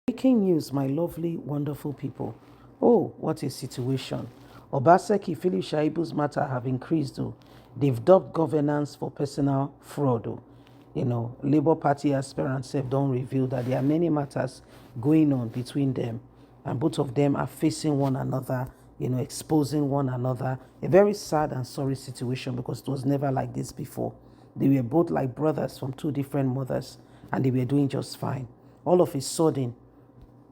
Breaking news, my lovely, wonderful people. Oh, what a situation. Obaseki, Philip Shaibu's matter have increased. Though. They've dubbed governance for personal fraud. Though. Labour Party aspirants have don't reveal that there are many matters going on between them, and both of them are facing one another, exposing one another. A very sad and sorry situation because it was never like this before. They were both like brothers from two different mothers, and they were doing just fine. All of a sudden,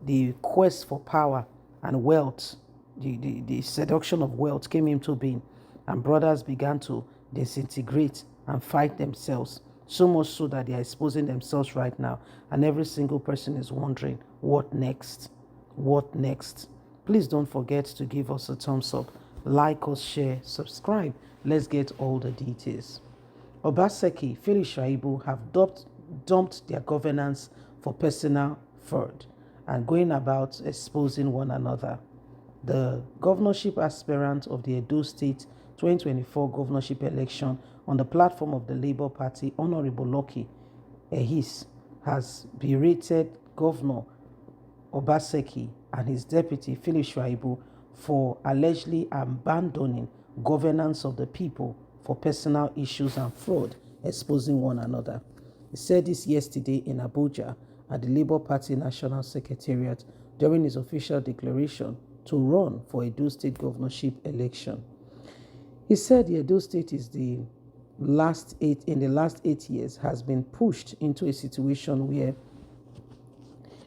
the quest for power and wealth, the seduction of wealth came into being, and brothers began to disintegrate and fight themselves, so much so that they are exposing themselves right now, and every single person is wondering, what next? What next? Please don't forget to give us a thumbs up, like us, share, subscribe. Let's get all the details. Obaseki, Philip Shuaibu have dumped their governance for personal fraud and going about exposing one another. The governorship aspirant of the Edo State 2024 governorship election on the platform of the Labour Party, Honorable Lucky Ehis, has berated Governor Obaseki and his deputy Philip Shuaibu for allegedly abandoning governance of the people for personal issues and fraud, exposing one another. He said this yesterday in Abuja at the Labour Party National Secretariat during his official declaration to run for Edo State governorship election. He said the Edo State is in the last 8 years has been pushed into a situation where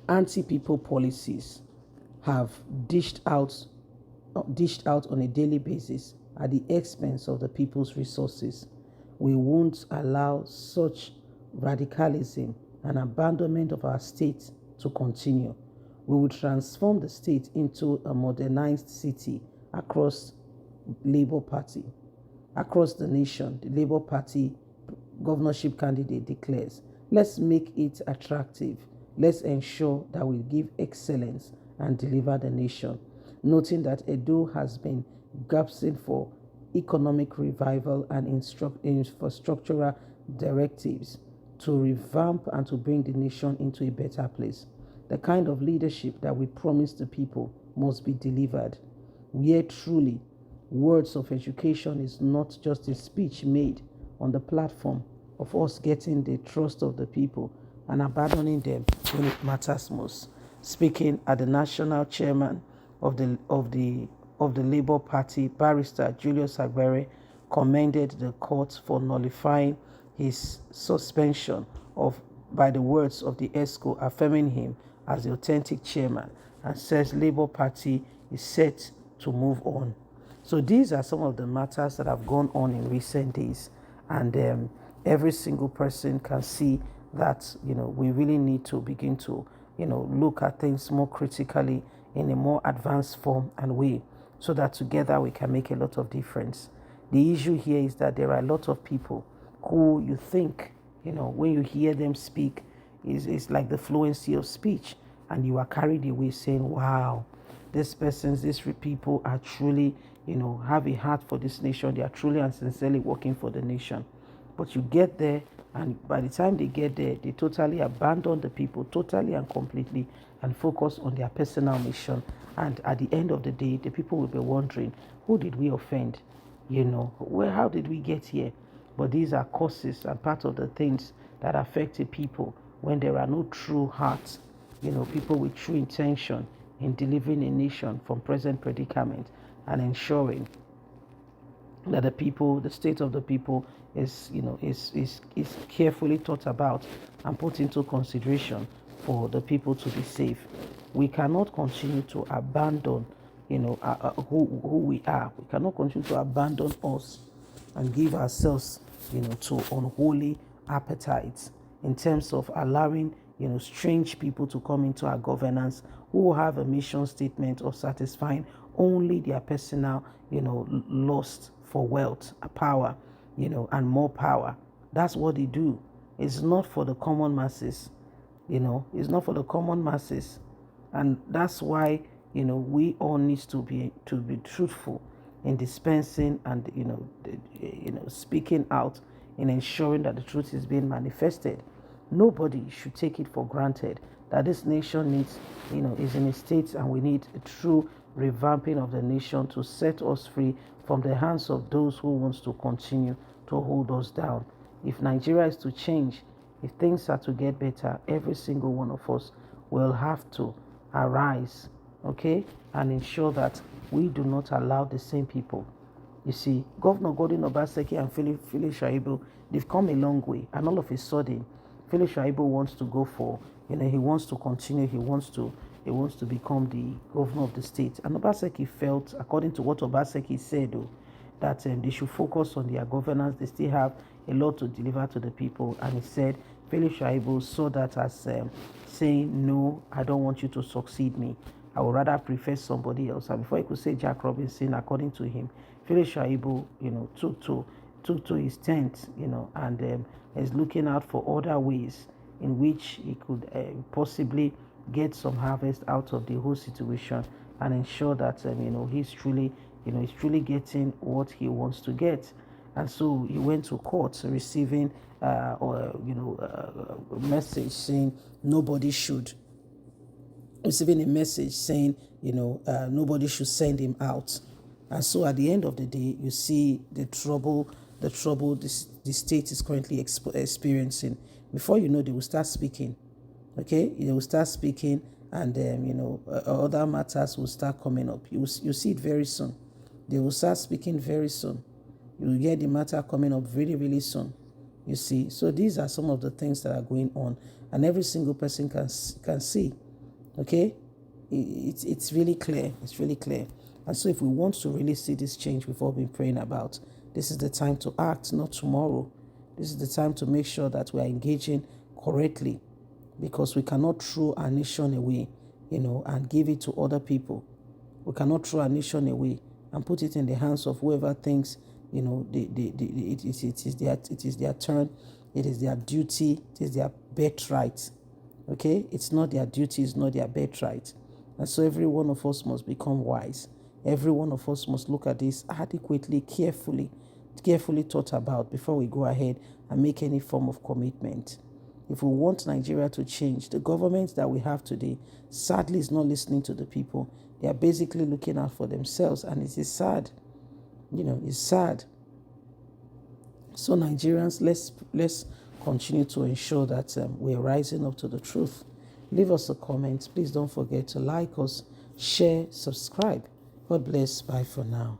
anti-people policies have dished out on a daily basis at the expense of the people's resources. We won't allow such radicalism and abandonment of our state to continue. We will transform the state into a modernized city across Labour Party. Across the nation, the Labour Party governorship candidate declares, let's make it attractive. Let's ensure that we give excellence and deliver the nation. Noting that Edo has been gasping for economic revival and infrastructural directives to revamp and to bring the nation into a better place. The kind of leadership that we promise the people must be delivered. Where truly words of education is not just a speech made on the platform of us getting the trust of the people and abandoning them when it matters most. Speaking at the national chairman of the Labour Party, Barrister Julius Agbere commended the court for nullifying his suspension by the words of the ESCO, affirming him as the authentic chairman, and says Labour Party is set to move on. So these are some of the matters that have gone on in recent days, and every single person can see that we really need to begin to look at things more critically in a more advanced form and way, so that together we can make a lot of difference. The issue here is that there are a lot of people who you think, when you hear them speak, is like the fluency of speech, and you are carried away saying, wow, these people are truly, have a heart for this nation. They are truly and sincerely working for the nation. But you get there, and by the time they get there, they totally abandon the people, totally and completely, and focus on their personal mission. And at the end of the day, the people will be wondering, who did we offend? How did we get here? But these are causes and part of the things that affect the people when there are no true hearts, people with true intention in delivering a nation from present predicament and ensuring that the state of the people is carefully thought about and put into consideration for the people to be safe. We cannot continue to abandon, who we are. We cannot continue to abandon us and give ourselves, to unholy appetites in terms of allowing, strange people to come into our governance who have a mission statement of satisfying only their personal, lust for wealth, power, and more power. That's what they do. It's not for the common masses, it's not for the common masses. And that's why, we all need to be truthful in dispensing and, speaking out in ensuring that the truth is being manifested. Nobody should take it for granted that this nation needs, is in a state, and we need a true revamping of the nation to set us free from the hands of those who wants to continue to hold us down. If Nigeria is to change, if things are to get better, every single one of us will have to arise, okay, and ensure that we do not allow the same people. You see, Governor Gordon Obaseki and Philip Shuaibu, they've come a long way, and all of a sudden, Philip Shuaibu wants to go for, he wants to continue, he wants to become the governor of the state. And Obaseki felt, according to what Obaseki said, though, that they should focus on their governance. They still have a lot to deliver to the people. And he said, Philip Shuaibu saw that as saying, no, I don't want you to succeed me. I would rather prefer somebody else. And before he could say Jack Robinson, according to him, Philip Shuaibu, took to his tent, and is looking out for other ways in which he could possibly get some harvest out of the whole situation and ensure that he's truly getting what he wants to get. And so he went to court receiving a message saying nobody should receiving a message saying, nobody should send him out. And so at the end of the day, you see the trouble the state is currently experiencing. Before you know, they will start speaking. Okay? They will start speaking, and other matters will start coming up. You see it very soon. They will start speaking very soon. You will get the matter coming up really, really soon. You see? So these are some of the things that are going on, and every single person can see. Okay? It's really clear. It's really clear. And so if we want to really see this change we've all been praying about, this is the time to act, not tomorrow. This is the time to make sure that we are engaging correctly, because we cannot throw our nation away, and give it to other people. We cannot throw our nation away and put it in the hands of whoever thinks, it is their turn, it is their duty, it is their birthright. Okay? It's not their duty, it's not their birthright. And so every one of us must become wise. Every one of us must look at this adequately, carefully thought about before we go ahead and make any form of commitment. If we want Nigeria to change, the government that we have today sadly is not listening to the people. They are basically looking out for themselves, and it is sad. It's sad. So Nigerians, let's continue to ensure that we're rising up to the truth. Leave us a comment. Please don't forget to like us, share, subscribe. God bless. Bye for now.